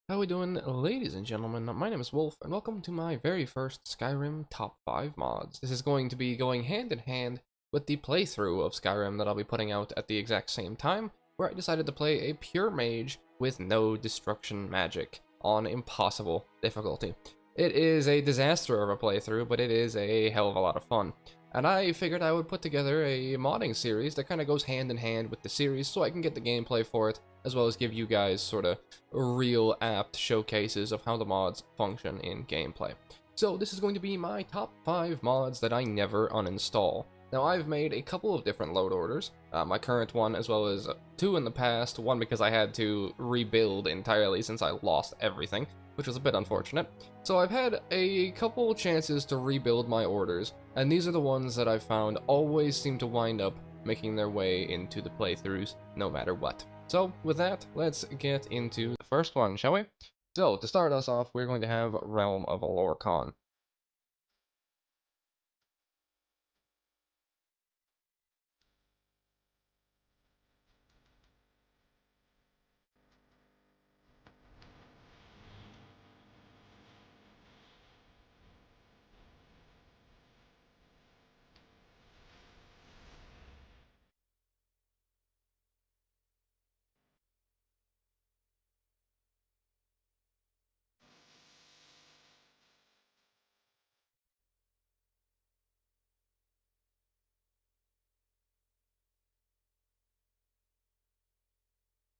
How we doing, ladies and gentlemen? My name is Wolf, and welcome to my very first Skyrim Top 5 mods. This is going to be going hand in hand with the playthrough of Skyrim that I'll be putting out at the exact same time, where I decided to play a pure mage with no destruction magic on impossible difficulty. It is a disaster of a playthrough, but it is a hell of a lot of fun. And I figured I would put together a modding series that kind of goes hand in hand with the series so I can get the gameplay for it, as well as give you guys sort of real apt showcases of how the mods function in gameplay. So this is going to be my top 5 mods that I never uninstall. Now I've made a couple of different load orders, my current one as well as 2 in the past, one because I had to rebuild entirely since I lost everything, which was a bit unfortunate. So I've had a couple chances to rebuild my orders, and these are the ones that I've found always seem to wind up making their way into the playthroughs no matter what. So with that, let's get into the first one, shall we? So to start us off, we're going to have Realm of Lorkhan.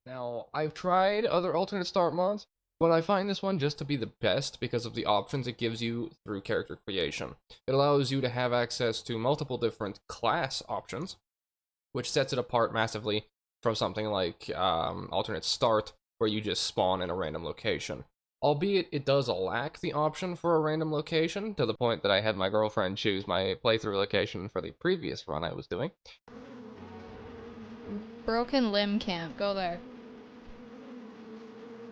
Now, I've tried other alternate start mods, but I find this one just to be the best because of the options it gives you through character creation. It allows you to have access to multiple different class options, which sets it apart massively from something like alternate start, where you just spawn in a random location. Albeit it does lack the option for a random location, to the point that I had my girlfriend choose my playthrough location for the previous run I was doing. Broken Limb Camp. Go there.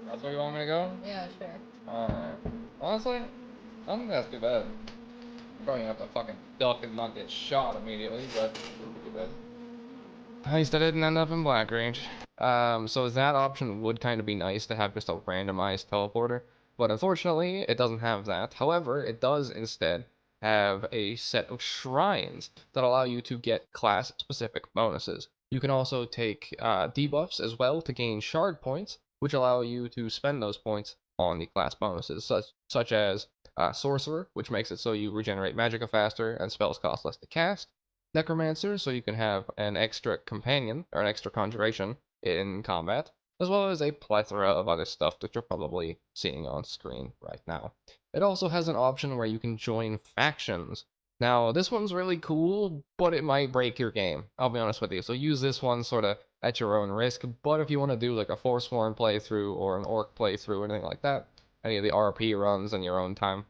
That's where you want me to go? Yeah, sure. Alright. Honestly, I don't think that's too bad. I'm probably gonna have to fucking duck and not get shot immediately, but it wouldn't be too bad. At least I didn't end up in Black Range. So that option would kind of be nice to have just a randomized teleporter, but unfortunately it doesn't have that. However, it does instead have a set of shrines that allow you to get class-specific bonuses. You can also take debuffs as well to gain shard points, which allow you to spend those points on the class bonuses, such as Sorcerer, which makes it so you regenerate magicka faster and spells cost less to cast. Necromancer, so you can have an extra companion or an extra conjuration in combat, as well as a plethora of other stuff that you're probably seeing on screen right now. It also has an option where you can join factions. Now, this one's really cool, but it might break your game. I'll be honest with you. So use this one sort of at your own risk, but if you want to do like a Forsworn playthrough or an Orc playthrough or anything like that, any of the RP runs in your own time,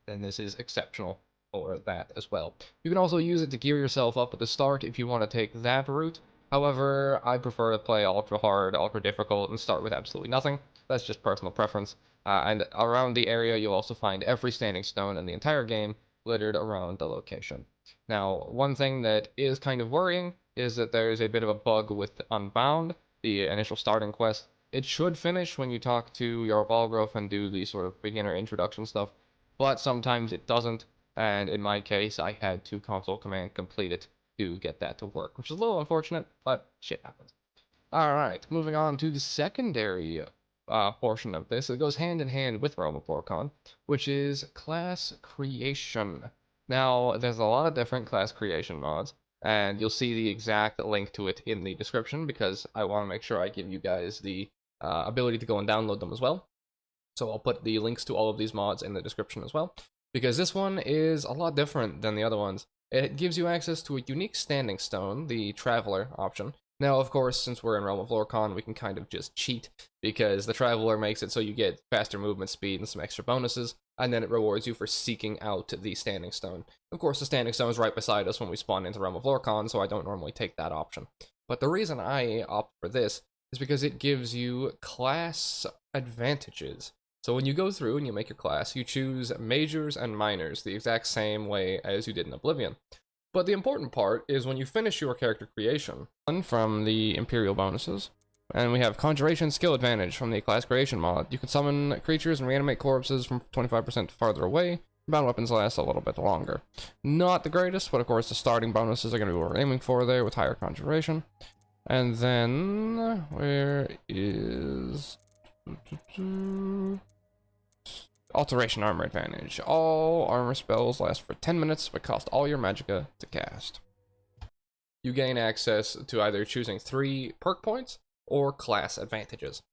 then this is exceptional for that as well. You can also use it to gear yourself up at the start if you want to take that route. However, I prefer to play ultra hard, ultra difficult, and start with absolutely nothing. That's just personal preference. And around the area, you'll also find every standing stone in the entire game littered around the location. Now, one thing that is kind of worrying is that there's a bit of a bug with Unbound, the initial starting quest. It should finish when you talk to your Balgrove and do the sort of beginner introduction stuff, but sometimes it doesn't, and in my case, I had to console command complete it to get that to work, which is a little unfortunate, but shit happens. Alright, moving on to the secondary portion of this. It goes hand in hand with Realm of Lorkhan, which is class creation. Now, there's a lot of different class creation mods, and you'll see the exact link to it in the description, because I want to make sure I give you guys the ability to go and download them as well. So I'll put the links to all of these mods in the description as well, because this one is a lot different than the other ones. It gives you access to a unique standing stone, the Traveler option. Now, of course, since we're in Realm of Lorkhan, we can kind of just cheat, because the Traveler makes it so you get faster movement speed and some extra bonuses, and then it rewards you for seeking out the standing stone. Of course, the standing stone is right beside us when we spawn into Realm of Lorkhan, so I don't normally take that option. But the reason I opt for this is because it gives you class advantages. So when you go through and you make your class, you choose majors and minors the exact same way as you did in Oblivion. But the important part is when you finish your character creation, from the Imperial bonuses, And we have Conjuration Skill Advantage from the Class Creation mod. You can summon creatures and reanimate corpses from 25% farther away. Bound weapons last a little bit longer. Not the greatest, but of course the starting bonuses are going to be what we're aiming for there with higher Conjuration. And then, where is... Alteration Armor Advantage. All armor spells last for 10 minutes, but cost all your magicka to cast. You gain access to either choosing 3 perk points or class advantages.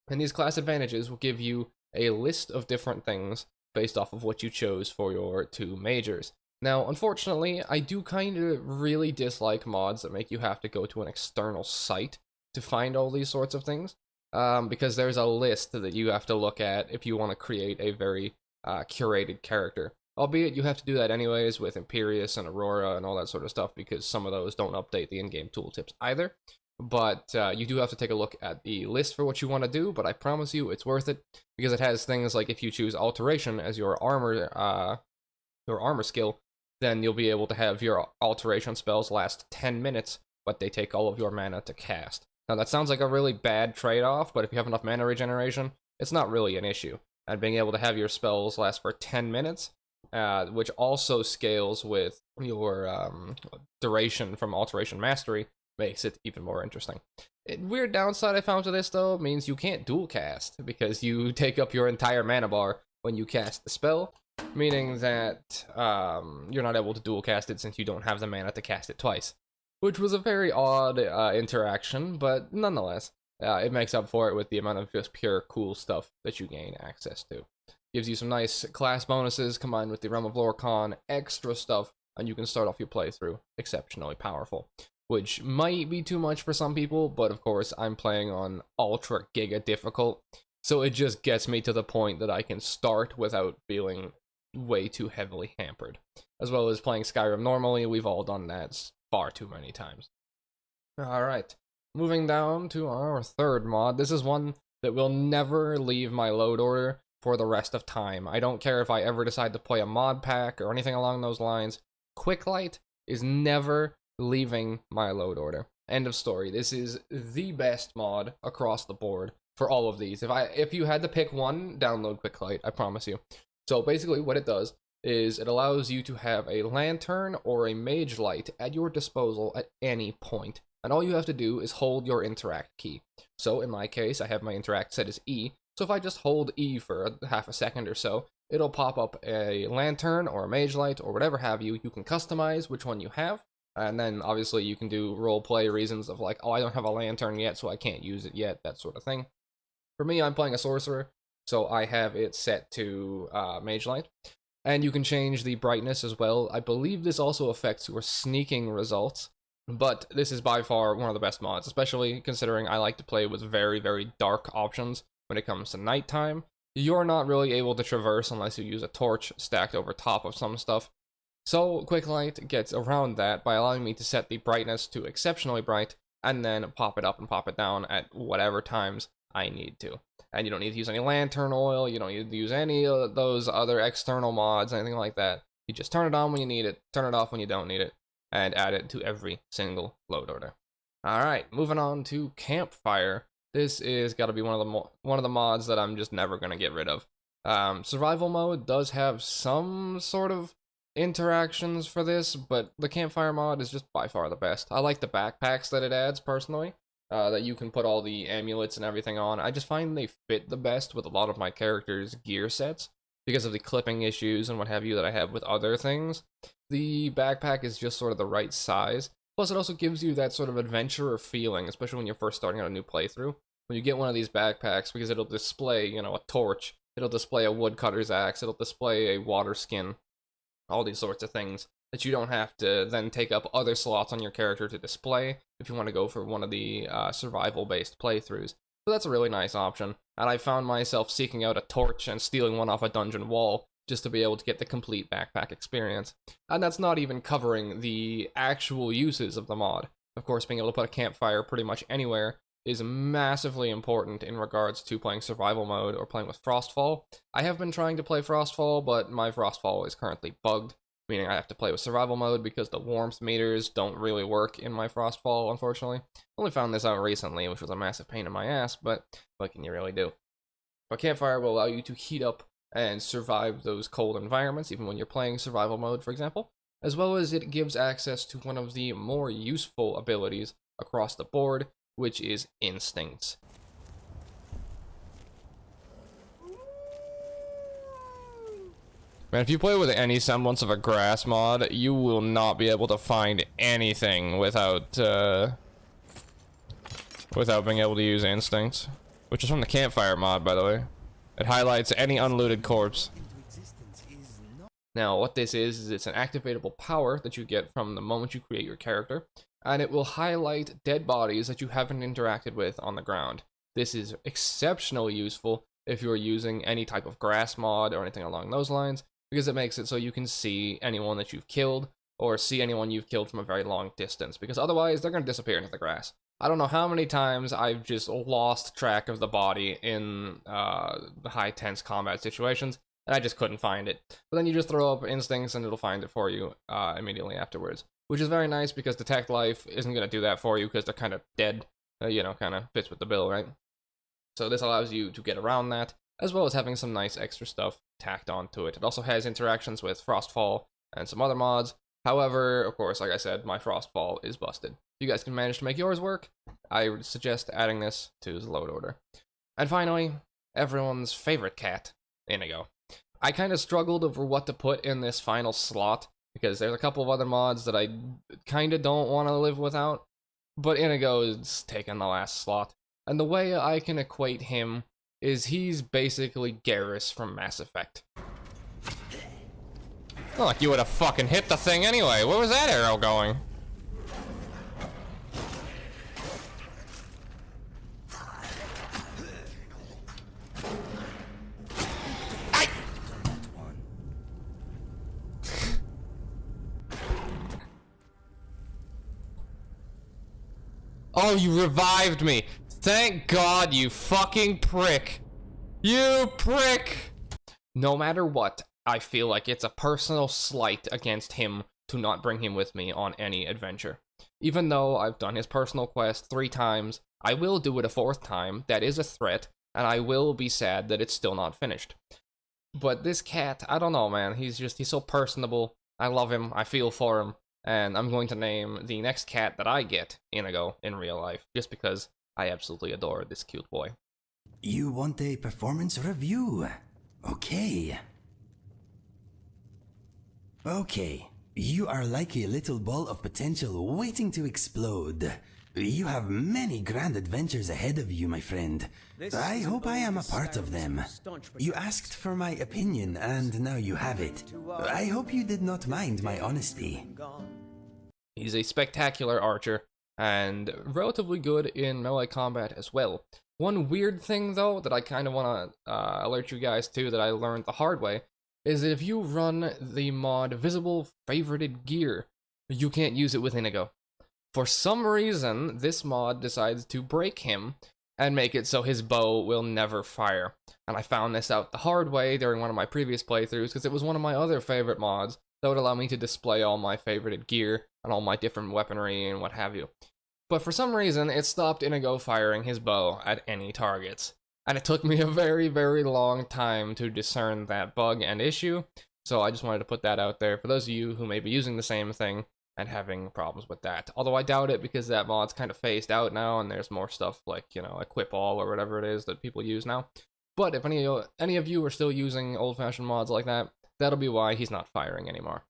And these class advantages will give you a list of different things based off of what you chose for your 2 majors. Now, unfortunately, I do kind of really dislike mods that make you have to go to an external site to find all these sorts of things. Because there's a list that you have to look at if you want to create a very curated character. Albeit you have to do that anyways with Imperius and Aurora and all that sort of stuff, because some of those don't update the in-game tooltips either. But you do have to take a look at the list for what you want to do, but I promise you it's worth it, because it has things like if you choose Alteration as your armor skill, then you'll be able to have your Alteration spells last 10 minutes, but they take all of your mana to cast. Now, that sounds like a really bad trade-off, but if you have enough mana regeneration, it's not really an issue. And being able to have your spells last for 10 minutes, which also scales with your duration from Alteration Mastery, makes it even more interesting. Weird downside I found to this, though, means you can't dual cast, because you take up your entire mana bar when you cast the spell, meaning that you're not able to dual cast it since you don't have the mana to cast it twice. Which was a very odd interaction, but nonetheless, it makes up for it with the amount of just pure cool stuff that you gain access to. Gives you some nice class bonuses combined with the Realm of Lorcon, extra stuff, and you can start off your playthrough exceptionally powerful. Which might be too much for some people, but of course I'm playing on Ultra Giga Difficult, so it just gets me to the point that I can start without feeling way too heavily hampered. As well as playing Skyrim normally, we've all done that far too many times. Alright, moving down to our 3rd mod. This is one that will never leave my load order for the rest of time. I don't care if I ever decide to play a mod pack or anything along those lines. Quicklight is never leaving my load order. End of story. This is the best mod across the board for all of these. If you had to pick one, download Quicklight, I promise you. So basically what it does is it allows you to have a lantern or a mage light at your disposal at any point. And all you have to do is hold your interact key. So in my case, I have my interact set as E. So if I just hold E for half a second or so, it'll pop up a lantern or a mage light or whatever have you. You can customize which one you have. And then obviously you can do roleplay reasons of like, oh, I don't have a lantern yet, so I can't use it yet, that sort of thing. For me, I'm playing a sorcerer, so I have it set to mage light. And you can change the brightness as well. I believe this also affects your sneaking results, but this is by far one of the best mods, especially considering I like to play with very, very dark options when it comes to nighttime. You're not really able to traverse unless you use a torch stacked over top of some stuff. So Quicklight gets around that by allowing me to set the brightness to exceptionally bright and then pop it up and pop it down at whatever times I need to. And you don't need to use any lantern oil, you don't need to use any of those other external mods, anything like that. You just turn it on when you need it, turn it off when you don't need it, and add it to every single load order. Alright, moving on to Campfire. This is gotta be one of the mods that I'm just never gonna get rid of. Survival mode does have some sort of interactions for this, but the Campfire mod is just by far the best. I like the backpacks that it adds personally. That you can put all the amulets and everything on. I just find they fit the best with a lot of my characters' gear sets because of the clipping issues and what have you that I have with other things. The backpack is just sort of the right size. Plus, it also gives you that sort of adventurer feeling, especially when you're first starting out a new playthrough. When you get one of these backpacks, because it'll display, you know, a torch, it'll display a woodcutter's axe, it'll display a water skin, all these sorts of things that you don't have to then take up other slots on your character to display if you want to go for one of the survival-based playthroughs. So that's a really nice option, and I found myself seeking out a torch and stealing one off a dungeon wall just to be able to get the complete backpack experience. And that's not even covering the actual uses of the mod. Of course, being able to put a campfire pretty much anywhere is massively important in regards to playing survival mode or playing with Frostfall. I have been trying to play Frostfall, but my Frostfall is currently bugged, meaning I have to play with survival mode because the warmth meters don't really work in my Frostfall, unfortunately. Only found this out recently, which was a massive pain in my ass, but what can you really do? But campfire will allow you to heat up and survive those cold environments, even when you're playing survival mode, for example, as well as it gives access to one of the more useful abilities across the board, which is instincts. Man, if you play with any semblance of a grass mod, you will not be able to find anything without being able to use instincts. Which is from the campfire mod, by the way. It highlights any unlooted corpse. Now, what this is it's an activatable power that you get from the moment you create your character, and it will highlight dead bodies that you haven't interacted with on the ground. This is exceptionally useful if you're using any type of grass mod or anything along those lines, because it makes it so you can see anyone that you've killed, or see anyone you've killed from a very long distance, because otherwise they're going to disappear into the grass. I don't know how many times I've just lost track of the body in high tense combat situations, and I just couldn't find it. But then you just throw up instincts and it'll find it for you immediately afterwards, which is very nice because Detect Life isn't going to do that for you because they're kind of dead, you know, kind of fits with the bill, right? So this allows you to get around that, as well as having some nice extra stuff tacked onto it. It also has interactions with Frostfall and some other mods. However, of course, like I said, my Frostfall is busted. If you guys can manage to make yours work, I would suggest adding this to the load order. And finally, everyone's favorite cat, Inigo. I kind of struggled over what to put in this final slot, because there's a couple of other mods that I kind of don't want to live without, but Inigo is taking the last slot. And the way I can equate him is he's basically Garrus from Mass Effect. Not like you would have fucking hit the thing anyway. Where was that arrow going? Oh, you revived me. Thank God, you fucking prick. You prick! No matter what, I feel like it's a personal slight against him to not bring him with me on any adventure. Even though I've done his personal quest 3 times, I will do it a 4th time. That is a threat, and I will be sad that it's still not finished. But this cat, I don't know, man. He's so personable. I love him. I feel for him. And I'm going to name the next cat that I get Inigo in real life, just because I absolutely adore this cute boy. You want a performance review? Okay. Okay. You are like a little ball of potential waiting to explode. You have many grand adventures ahead of you, my friend. I hope I am a part of them. You asked for my opinion, and now you have it. I hope you did not mind my honesty. He's a spectacular archer, and relatively good in melee combat as well. One weird thing, though, that I kind of want to alert you guys to that I learned the hard way, is that if you run the mod Visible Favorited Gear, you can't use it with Inigo. For some reason, this mod decides to break him and make it so his bow will never fire. And I found this out the hard way during one of my previous playthroughs, because it was one of my other favorite mods that would allow me to display all my favorited gear and all my different weaponry and what have you. But for some reason, it stopped Inigo firing his bow at any targets. And it took me a very, very long time to discern that bug and issue, so I just wanted to put that out there for those of you who may be using the same thing and having problems with that. Although I doubt it, because that mod's kind of phased out now, and there's more stuff like, you know, Equip All or whatever it is that people use now. But if any of you are still using old-fashioned mods like that, that'll be why he's not firing anymore.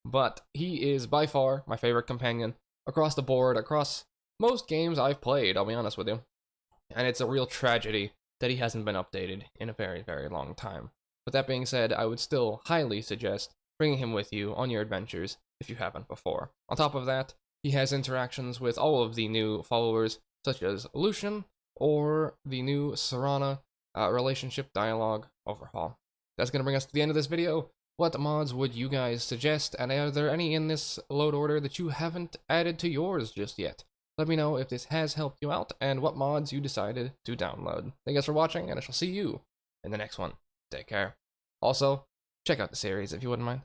But he is by far my favorite companion across the board, across most games I've played, I'll be honest with you. And it's a real tragedy that he hasn't been updated in a very, very long time. But that being said, I would still highly suggest bringing him with you on your adventures if you haven't before. On top of that, he has interactions with all of the new followers, such as Lucian, or the new Serana relationship dialogue overhaul. That's going to bring us to the end of this video. What mods would you guys suggest, and are there any in this load order that you haven't added to yours just yet? Let me know if this has helped you out, and what mods you decided to download. Thank you guys for watching, and I shall see you in the next one. Take care. Also, check out the series if you wouldn't mind.